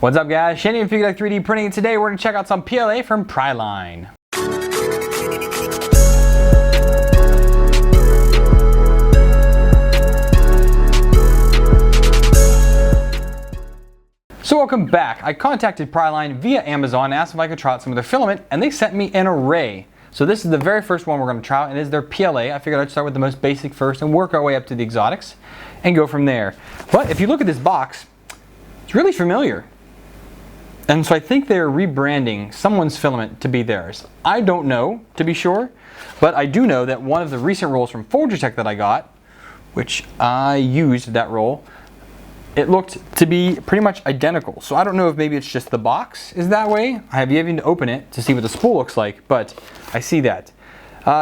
What's up guys, Shane from Fugatech 3D Printing, and today we're going to check out some PLA from Priline. So welcome back. I contacted Priline via Amazon and asked if I could try out some of their filament, and they sent me an array. So this is the very first one we're going to try out, and it is their PLA. I figured I'd start with the most basic first and work our way up to the exotics and go from there. But if you look at this box, it's really familiar. And so I think they're rebranding someone's filament to be theirs. I don't know, to be sure, but I do know that one of the recent rolls from Fugatech that I got, which I used that roll, it looked to be pretty much identical. So I don't know if maybe it's just the box is that way. I have yet to open it to see what the spool looks like, but I see that.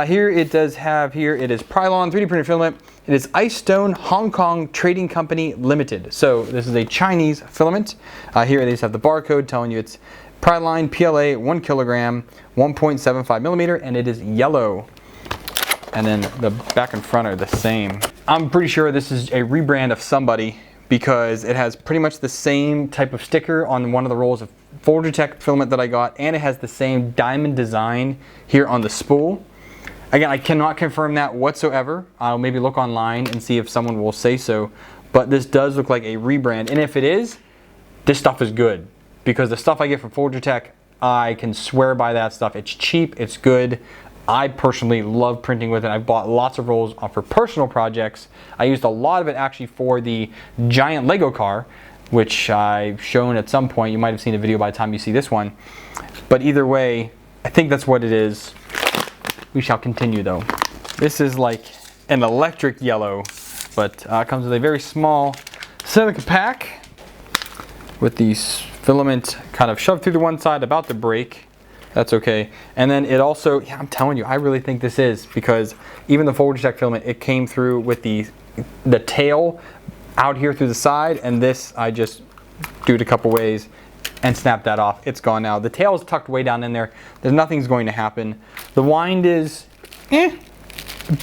Here it does have, it is Priline 3D printed filament. It is Ice Stone Hong Kong Trading Company Limited. So this is a Chinese filament. Here they just have the barcode telling you it's Priline PLA 1 kilogram, 1.75 millimeter, and it is yellow. And then the back and front are the same. I'm pretty sure this is a rebrand of somebody because it has pretty much the same type of sticker on one of the rolls of Fugatech filament that I got, and it has the same diamond design here on the spool. Again, I cannot confirm that whatsoever. I'll maybe look online and see if someone will say so, but this does look like a rebrand, and if it is, this stuff is good, because the stuff I get from Fugatech, I can swear by that stuff. It's cheap, it's good. I personally love printing with it. I've bought lots of rolls for personal projects. I used a lot of it actually for the giant Lego car, which I've shown at some point. You might have seen a video by the time you see this one. But either way, I think that's what it is. We shall continue though. This is like an electric yellow, but comes with a very small silica pack with the filament kind of shoved through the one side, about to break. That's okay. And then it also, yeah, I'm telling you, I really think this is, because even the Fugatech filament, it came through with the tail out here through the side, and this I just do it a couple ways and snap that off. It's gone now. The tail is tucked way down in there. There's nothing's going to happen. The wind is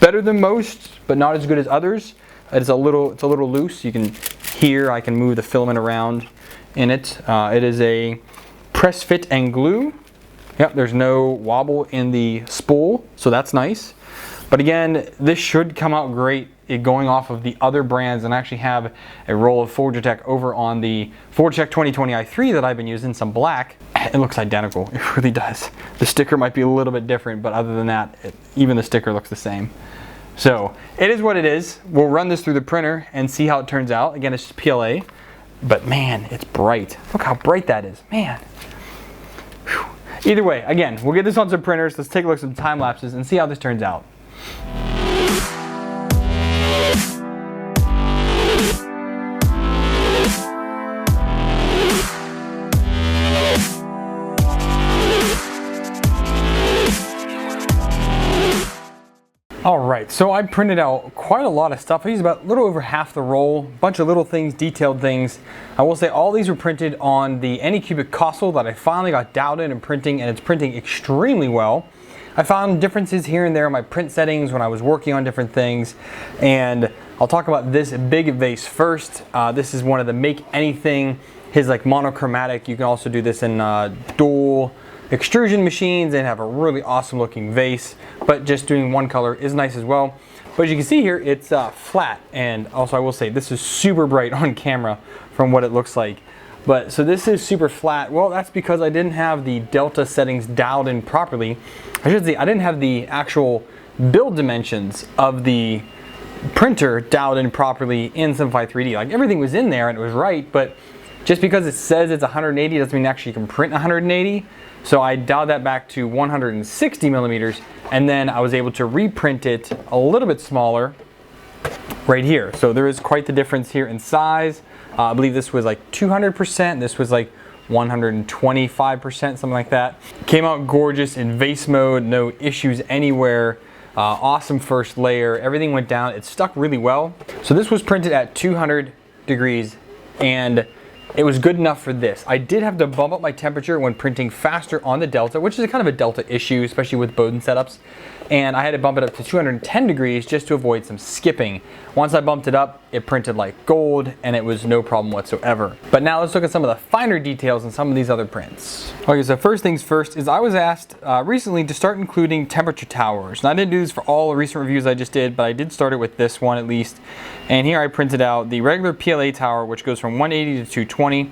better than most, but not as good as others. It's a little loose. You can hear I can move the filament around in it. It is a press fit and glue. Yep, there's no wobble in the spool, so that's nice. But again, this should come out great going off of the other brands, and I actually have a roll of Fugatech over on the Fugatech 2020 i3 that I've been using, some black. It looks identical, it really does. The sticker might be a little bit different, but other than that, even the sticker looks the same. So, it is what it is. We'll run this through the printer and see how it turns out. Again, it's just PLA, but man, it's bright. Look how bright that is, man. Whew. Either way, again, we'll get this on some printers. Let's take a look at some time lapses and see how this turns out. Alright, so I printed out quite a lot of stuff. I used about a little over half the roll, a bunch of little things, detailed things. I will say all these were printed on the Anycubic console that I finally got dialed in and printing, and it's printing extremely well. I found differences here and there in my print settings when I was working on different things, and I'll talk about this big vase first. This is one of the Make Anything, his like monochromatic. You can also do this in dual extrusion machines and have a really awesome looking vase, but just doing one color is nice as well. But as you can see here, it's flat, and also I will say this is super bright on camera from what it looks like. But so this is super flat. Well, that's because I didn't have the delta settings dialed in properly. I should say I didn't have the actual build dimensions of the printer dialed in properly in Simplify 3D. Like everything was in there and it was right, but just because it says it's 180 doesn't mean actually you can print 180. So I dialed that back to 160 millimeters, and then I was able to reprint it a little bit smaller right here. So there is quite the difference here in size. I believe this was like 200%, this was like 125%, something like that. Came out gorgeous in vase mode, no issues anywhere. Awesome first layer, everything went down, it stuck really well. So this was printed at 200 degrees, and it was good enough for this. I did have to bump up my temperature when printing faster on the Delta, which is kind of a Delta issue, especially with Bowden setups. And I had to bump it up to 210 degrees just to avoid some skipping. Once I bumped it up, it printed like gold and it was no problem whatsoever. But now let's look at some of the finer details in some of these other prints. Okay, so first things first is I was asked recently to start including temperature towers. And I didn't do this for all the recent reviews I just did, but I did start it with this one at least. And here I printed out the regular PLA tower, which goes from 180 to 220.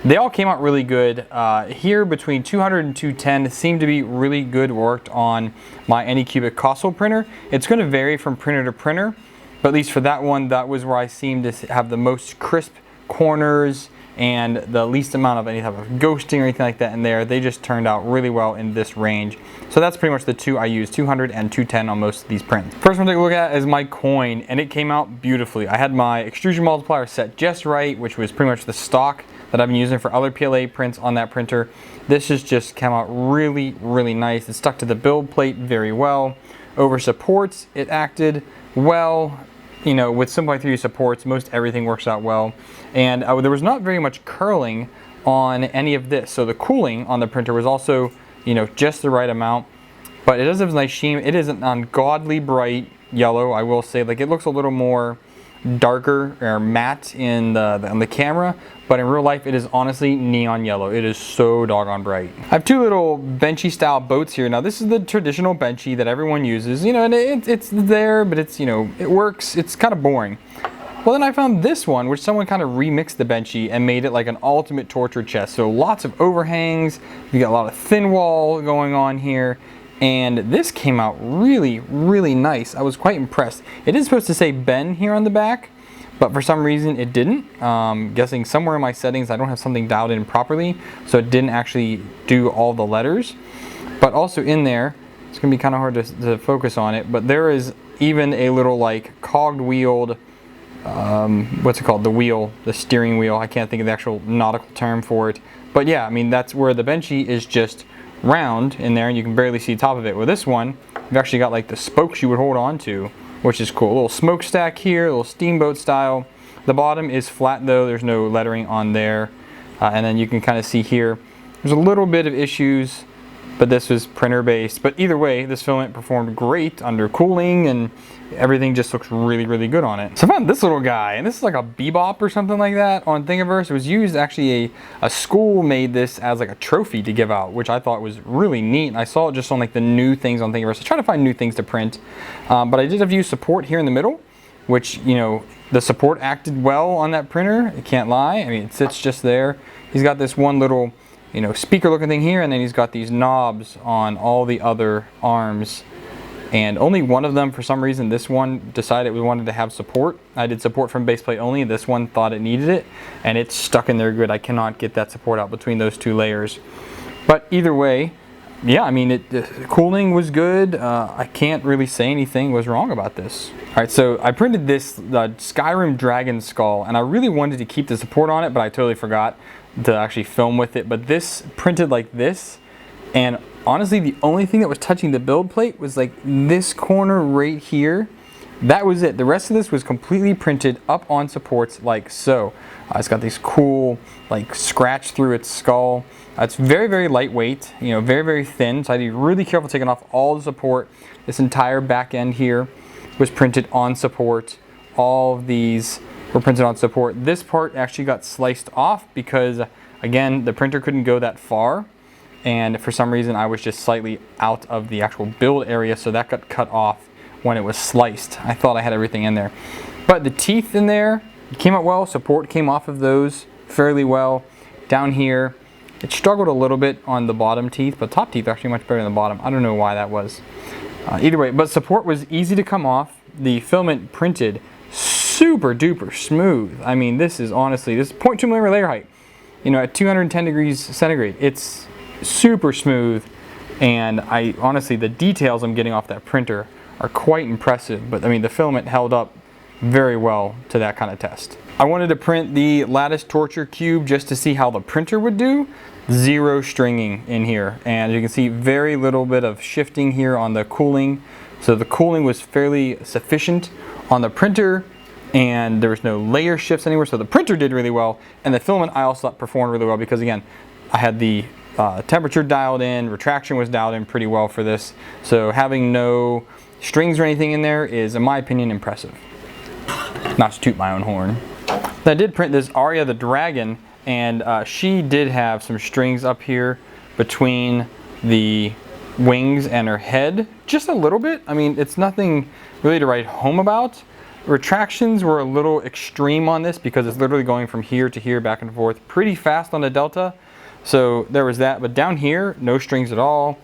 They all came out really good. Here between 200 and 210 seemed to be really good worked on my Anycubic Costal printer. It's going to vary from printer to printer, but at least for that one, that was where I seemed to have the most crisp corners and the least amount of any type of ghosting or anything like that in there. They just turned out really well in this range. So that's pretty much the two I use, 200 and 210 on most of these prints. First one to take a look at is my coin, and it came out beautifully. I had my extrusion multiplier set just right, which was pretty much the stock that I've been using for other PLA prints on that printer. This just came out really, really nice. It stuck to the build plate very well. Over supports, it acted well. You know, with Simplify 3D supports, most everything works out well. And there was not very much curling on any of this. So the cooling on the printer was also, you know, just the right amount. But it does have a nice sheen. It is an ungodly bright yellow, I will say. Like, it looks a little more darker or matte on the camera, but in real life it is honestly neon yellow. It is so doggone bright. I have two little benchy style boats here. Now this is the traditional benchy that everyone uses, you know, and it's there, but it's, you know, it works. It's kind of boring. Well, then I found this one, which someone kind of remixed the benchy and made it like an ultimate torture chest. So lots of overhangs, you got a lot of thin wall going on here. And this came out really, really nice. I was quite impressed. It is supposed to say Ben here on the back, but for some reason it didn't. Guessing somewhere in my settings I don't have something dialed in properly, so it didn't actually do all the letters. But also in there, it's gonna be kind of hard to focus on it, but there is even a little like cogged wheeled, what's it called? The wheel, the steering wheel. I can't think of the actual nautical term for it. But yeah, I mean, that's where the benchy is just round in there and you can barely see the top of it. With this one, you've actually got like the spokes you would hold on to, which is cool. A little smokestack here, a little steamboat style. The bottom is flat though, there's no lettering on there. And then you can kind of see here, there's a little bit of issues, but this was printer based. But either way, this filament performed great under cooling and everything just looks really, really good on it. So I found this little guy, and this is like a Bebop or something like that on Thingiverse. It was used, actually a school made this as like a trophy to give out, which I thought was really neat. And I saw it just on like the new things on Thingiverse. I try to find new things to print, but I did have to use support here in the middle, which, you know, the support acted well on that printer. I can't lie. I mean, it sits just there. He's got this one little, you know, speaker looking thing here, and then he's got these knobs on all the other arms. And only one of them, for some reason, this one decided we wanted to have support. I did support from base plate only. This one thought it needed it, and it's stuck in there good. I cannot get that support out between those two layers. But either way, yeah, I mean, the cooling was good. I can't really say anything was wrong about this. All right, so I printed this Skyrim Dragon Skull, and I really wanted to keep the support on it, but I totally forgot to actually film with it. But this printed like this, and honestly, the only thing that was touching the build plate was like this corner right here. That was it. The rest of this was completely printed up on supports like so. It's got these cool like scratch through its skull. It's very, very lightweight, you know, very, very thin. So I had to be really careful taking off all the support. This entire back end here was printed on support. All of these were printed on support. This part actually got sliced off because, again, the printer couldn't go that far. And for some reason I was just slightly out of the actual build area, so that got cut off when it was sliced. I thought I had everything in there. But the teeth in there came out well. Support came off of those fairly well. Down here, it struggled a little bit on the bottom teeth, but top teeth are actually much better than the bottom. I don't know why that was. Either way, but support was easy to come off. The filament printed super duper smooth. I mean, this is honestly, this is 0.2 millimeter layer height. You know, at 210 degrees centigrade, it's super smooth, and I honestly, the details I'm getting off that printer are quite impressive. But I mean, the filament held up very well to that kind of test. I wanted to print the lattice torture cube just to see how the printer would do. Zero stringing in here, and you can see very little bit of shifting here on the cooling. So the cooling was fairly sufficient on the printer. and there was no layer shifts anywhere, so the printer did really well. And the filament I also thought performed really well because, again, I had the temperature dialed in, retraction was dialed in pretty well for this. So having no strings or anything in there is, in my opinion, impressive. Not to toot my own horn. I did print this Aria the Dragon, and she did have some strings up here between the wings and her head, just a little bit. I mean, it's nothing really to write home about. Retractions were a little extreme on this because it's literally going from here to here, back and forth, pretty fast on the Delta. So there was that, but down here, no strings at all.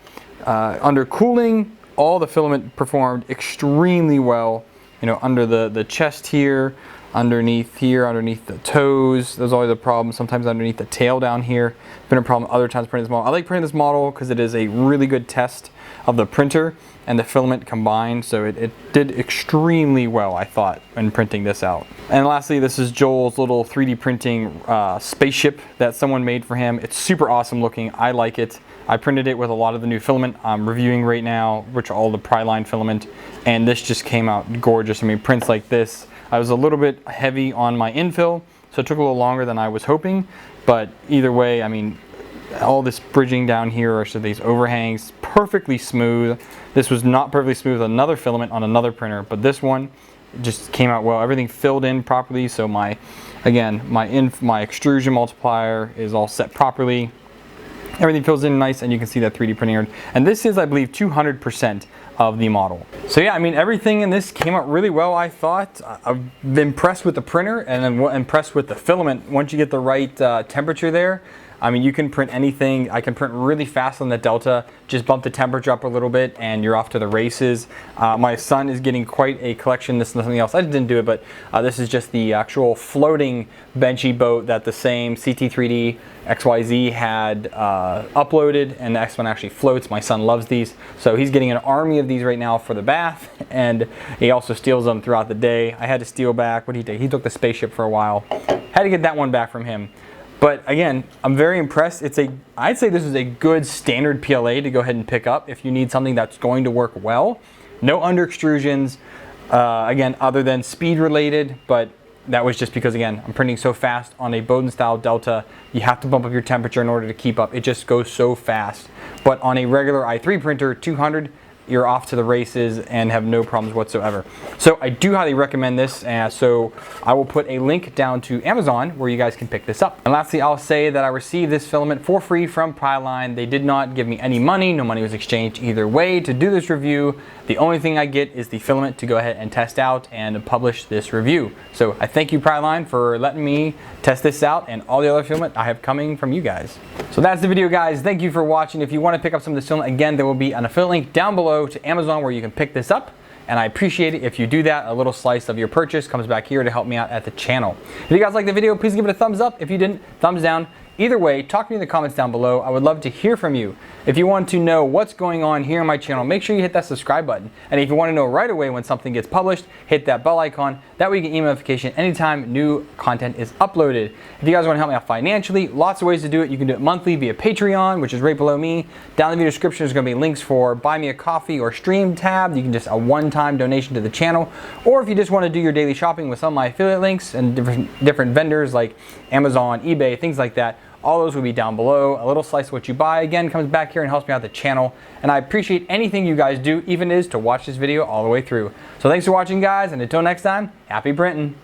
Under cooling, all the filament performed extremely well. You know, under the chest here, underneath the toes, there's always a problem. Sometimes underneath the tail down here, been a problem other times printing this model. I like printing this model because it is a really good test of the printer and the filament combined, so it did extremely well, I thought, when printing this out. And lastly, this is Joel's little 3D printing spaceship that someone made for him. It's super awesome looking. I like it. I printed it with a lot of the new filament I'm reviewing right now, which are all the Priline filament, and this just came out gorgeous. I mean, prints like this. I was a little bit heavy on my infill, so it took a little longer than I was hoping, but either way, I mean, all this bridging down here, or so these overhangs, perfectly smooth. This was not perfectly smooth with another filament on another printer, but this one just came out well. Everything filled in properly, so my extrusion multiplier is all set properly. Everything fills in nice, and you can see that 3D printing. And this is, I believe, 200% of the model. So yeah, I mean, everything in this came out really well, I thought. I've been impressed with the printer, and I'm impressed with the filament. Once you get the right temperature there, I mean, you can print anything. I can print really fast on the Delta. Just bump the temperature up a little bit and you're off to the races. My son is getting quite a collection. This is nothing else. I didn't do it, but this is just the actual floating benchy boat that the same CT3D XYZ had uploaded, and the X one actually floats. My son loves these, so he's getting an army of these right now for the bath, and he also steals them throughout the day. I had to steal back. What did he take? He took the spaceship for a while. Had to get that one back from him. But again, I'm very impressed. I'd say this is a good standard PLA to go ahead and pick up if you need something that's going to work well. No under extrusions, again, other than speed related, but that was just because, again, I'm printing so fast on a Bowden style Delta. You have to bump up your temperature in order to keep up. It just goes so fast. But on a regular i3 printer, 200, you're off to the races and have no problems whatsoever. So I do highly recommend this. So I will put a link down to Amazon where you guys can pick this up. And lastly, I'll say that I received this filament for free from Priline. They did not give me any money. No money was exchanged either way to do this review. The only thing I get is the filament to go ahead and test out and publish this review. So I thank you, Priline, for letting me test this out and all the other filament I have coming from you guys. So that's the video, guys. Thank you for watching. If you want to pick up some of this filament, again, there will be an affiliate link down below to Amazon where you can pick this up, and I appreciate it if you do that. A little slice of your purchase comes back here to help me out at the channel. If you guys like the video, please give it a thumbs up. If you didn't, thumbs down. Either way, talk to me in the comments down below. I would love to hear from you. If you want to know what's going on here on my channel, make sure you hit that subscribe button. And if you want to know right away when something gets published, hit that bell icon. That way you get email notification anytime new content is uploaded. If you guys want to help me out financially, lots of ways to do it. You can do it monthly via Patreon, which is right below me. Down in the video description is going to be links for Buy Me a Coffee or Stream tab. You can just a one-time donation to the channel. Or if you just want to do your daily shopping with some of my affiliate links and different vendors like Amazon, eBay, things like that, all those will be down below. A little slice of what you buy, again, comes back here and helps me out the channel. And I appreciate anything you guys do, even it is to watch this video all the way through. So thanks for watching, guys, and until next time, happy printing.